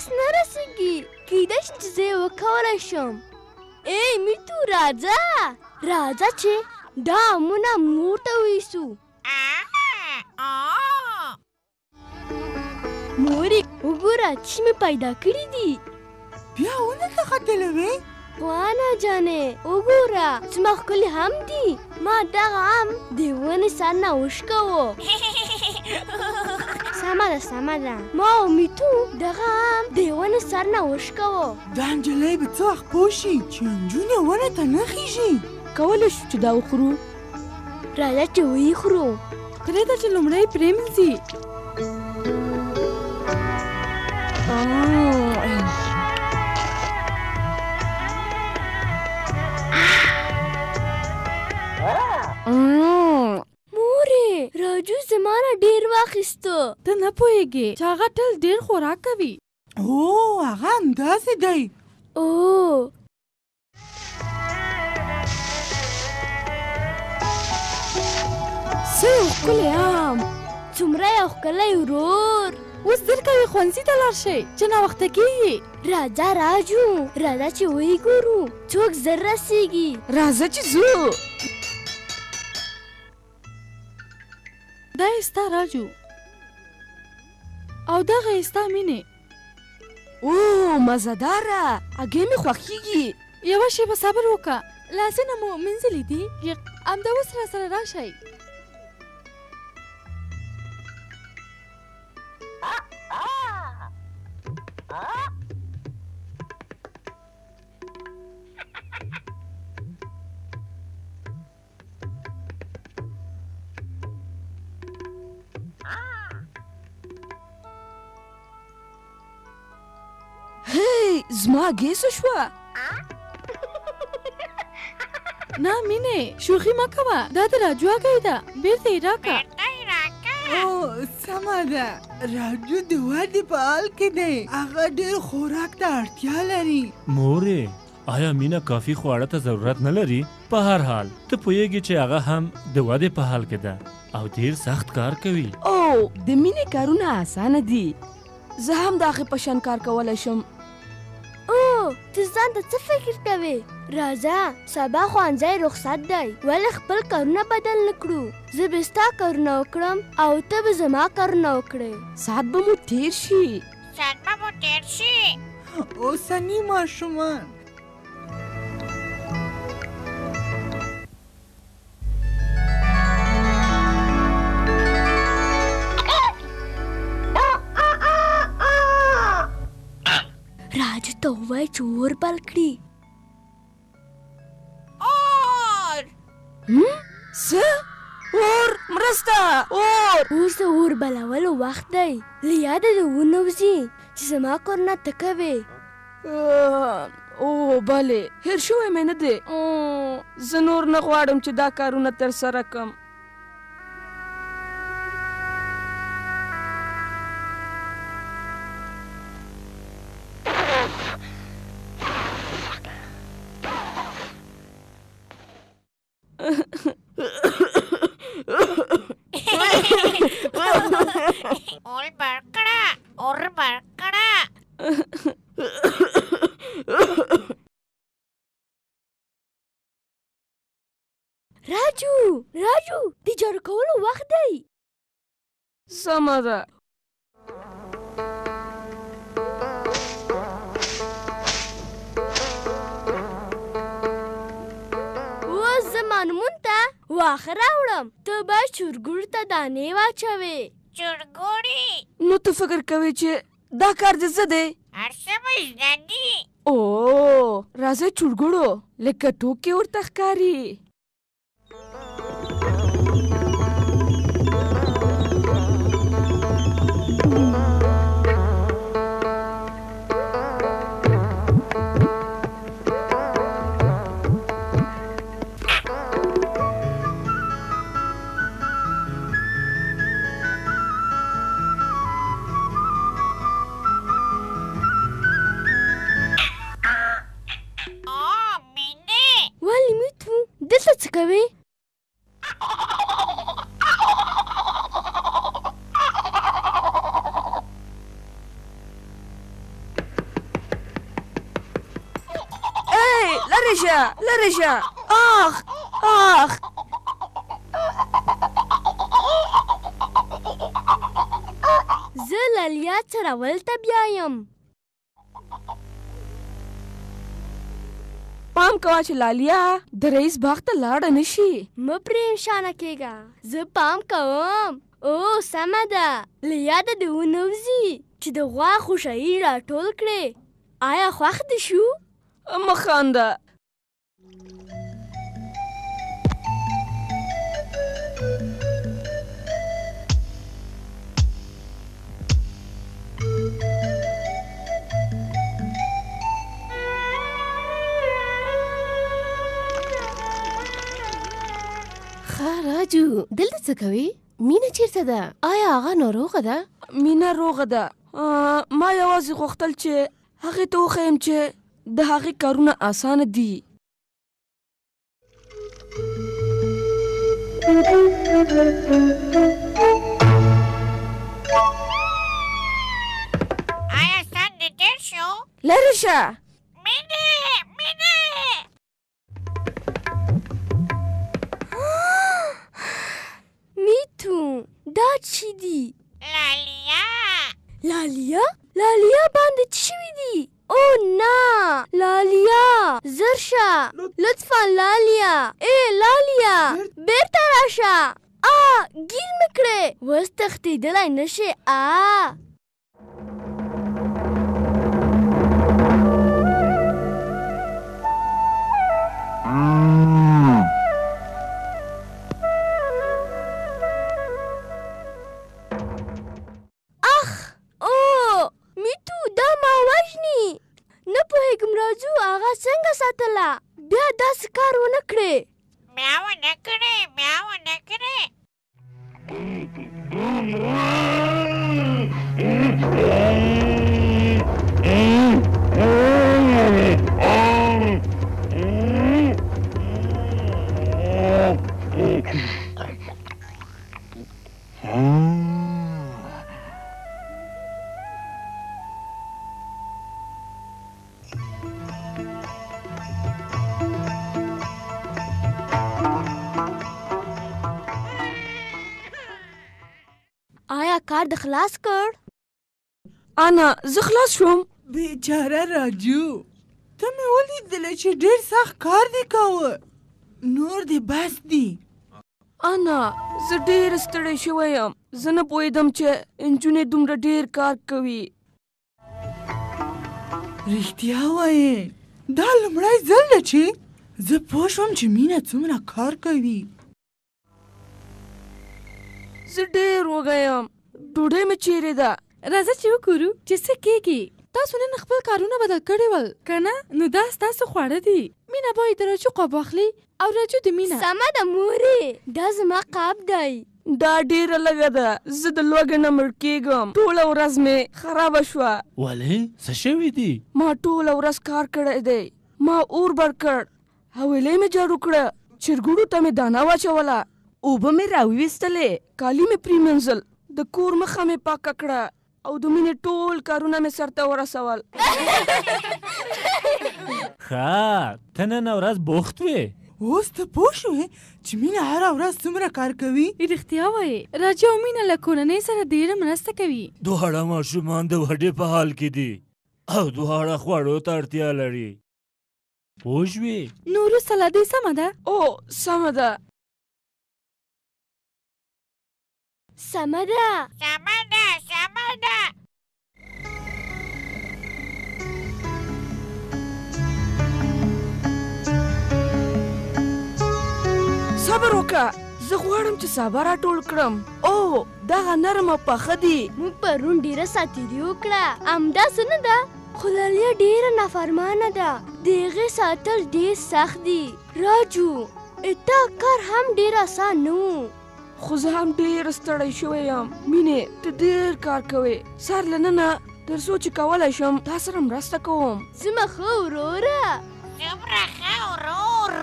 لاس نه رسېږي. کیدای شي چې زه یې وکولی شم. ای میتو راځه چې دا امونه مور ته ویسو. مورې وګوره چې مې پیدا کړي دي. بیا ونه ته ختلی وې؟ خو انا جانې وګوره زما ښکلي هم دي. ما دغه ام د ونې سر نه وشکوو. سمه ده ما او میتو دغه ام د ونې سر نه وشکوو. دا نجلۍ به څه وخت پوه شي چې نجونې ونه ته نه خیږي؟ کولی شو چې دا وخورو. راځه چې ویې خورو. پرېږده چې لومړی پرېمنځي. مورې راجو زما نه ډېر واخیسته. ته نه پوهېږې چې هغه تل ډېر خوراک کوي. او هغه همداسې دی. او څه یو ښکلی ام. څومره یو ښکلی ورور. اوس دیر کوي ښوونځي ته لاړ شئ چې ناوخته کېږي. راځه راجو راځه چې ویې ګورو څوک زر رسېږي. راځه چې ځو. دا یې ستا راجو او دغه یې ستا مینې. او مزهداره هګۍ مې خوښېږي. یوه شېبه صبر وکړه. لاسونه مو مینځلي دي؟ همدا اوس راسره راشئ. زما هګۍ څه شوه؟ نه مینې شوخي مه کوه. دا د راجو هګۍ ده. بېرته یې راکړه. او سمه ده. راجو د ودې په حال کې دی. هغه ډېر خوراک ته اړتیا لري. مورې آیا مینه کافي خواړه ته ضرورت نه لري؟ په هر حال ته پوهېږې چې هغه هم د ودې په حال کې ده او ډېر سخت کار کوي. او د مینې کارونه اسانه دي. زه هم د هغې په شان کار کولی شم. او ته ځان ته څه فکر کوې؟ راځه سبا ښوونځی رخصت دی. ولې خپل کارونه بدل نه کړو؟ زه به ستا کارونه وکړم او ته به زما کارونه وکړې. ساعت به مو تېر شي. اوسني ماشومان راجو ته ووایه چې اور بل کړي. څه؟ اور مرسته اور. اوس د اور بلولو وخت دی. له یاده دې ونوځي چې زما کارونه ته کوې. او بلې هېر شوی مې نه دی. زه نور نه غواړم چې دا کارونه ترسره کړم. اور برکړه. راجو د جارو کولو وخت دی. سمه ده. اوس زه مانمون ته واښه راوړم. ته به چورګوړي ته دانې واچوې. چورګوړي؟ نو ته فکر کوې چې دا کار دې څه دی؟ هر څه به زده دي. او راځه چورګوړو لکه ټوکې ورته ښکاري. دلته څه کوې؟ لرې شه لرې شه آخ آخ زه لالیا څرول ته بیایم. پام کوه چې لالیا د رئیس باغ ته لاړه نه شي. مه پریشانه کېږه، زه پام کوم. او سمه ده، له یاده دې ونوځي چې د غوا خوشایي راټول کړې. آیا خوښ دې شو؟ مه خانده. راجو دلته څه کوي؟ مینه چیرته ده؟ آیا هغه ناروغه ده؟ مینه روغه ده. ما یوازې غوښتل چې هغې ته وښیم چې د هغې کارونه اسانه دي. آیا سن دې ډېر شو؟ لرې شه. مینې مینې میتو دا چی دی؟ لالیا لالیا؟ لالیا باندې څه شوي دي؟ او نه لالیا زر شه لطفا لالیا. ای لالیا بیرته راشه. گیر مې کړې، اوس تښتېدلی نه شې. څنګه ساتله؟ بیا داسې کار ونه کړې. بیا ونه کړې بیا ونه کړې. آیا کار د خلاص کړ؟ انا زه خلاص شوم. بیچاره راجو، ته مې ولیدله چې ډېر سخت کار دې کاوه. نور دې بس دي. انا زه ډېر ستړی شوی یم. زه نه پوهېدم چې نجونې دومره ډېر کار کوي. رښتیا وایې، دا لومړی ځل ده چې زه پوه شوم چې مینه څومره کار کوي. زه ډېر وږی یم. ډوډۍ مې چیرې ده؟ راځه چې وګورو چې څه کېږي. تاسو نن خپل کارونه بدل کړي ول که نه؟ نو دا ستاسو خواړه دي. مینه باید د راجو قاب واخلي او راجو د مینه. سمه ده مورې، دا زما قاب دی. دا ډېره لږه ده. زه د لوږې نه مړ کېږم. ټوله ورځ مې خرابه شوه. ولې څه شوي دي؟ ما ټوله ورځ کار کړی دی. ما اور بل کړ، حویلۍ مې جارو کړه، چرګوړو ته مې دانه واچوله، اوبه مې راویستلې، کالي مې پرېمینځل، د کور مخه مې پاکه کړه او د مینې ټول کارونه مې سرته ورسول. ښه ته نن ورځ بوخت وې. اوس ته پوه شوې چې مینه هره ورځ څومره کار کوي؟ رښتیا وایې، راجو او مینه له کورنۍ سره ډېره مرسته کوي. دواړه ماشومان د وډې په حال کې دي او دواړه خوړو ته اړتیا لري. پوه شوې؟ نو وروسته له دې سمه ده؟ او سمه ده. سمه ده. سمه ده سمه ده. صبر وکړه، زه غواړم چې سابه راټول کړم. او دغه نرمه پخه دي. موږ پرون ډېره ساتیري وکړه، همداسې نه ده؟ خو لالیا ډېره نافرمانه ده، د هغې ساتل ډېر سخت دي. راجو تا کار هم ډېر آسان نه و. خو زه هم ډېر ستړی شوی یم. مینې ته ډېر کار کوې. سهار له ننه تر څو چې کولی شم تا سره مرسته کوم. زما ښه وروره. څومره ښه ورور.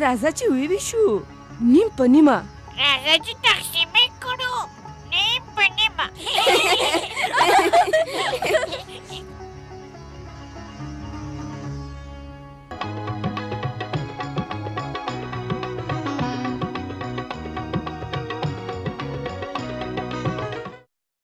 راځه چې وویشو نیم په نیمه. راځه چې تقسیم یې کړو نیم په نیمه.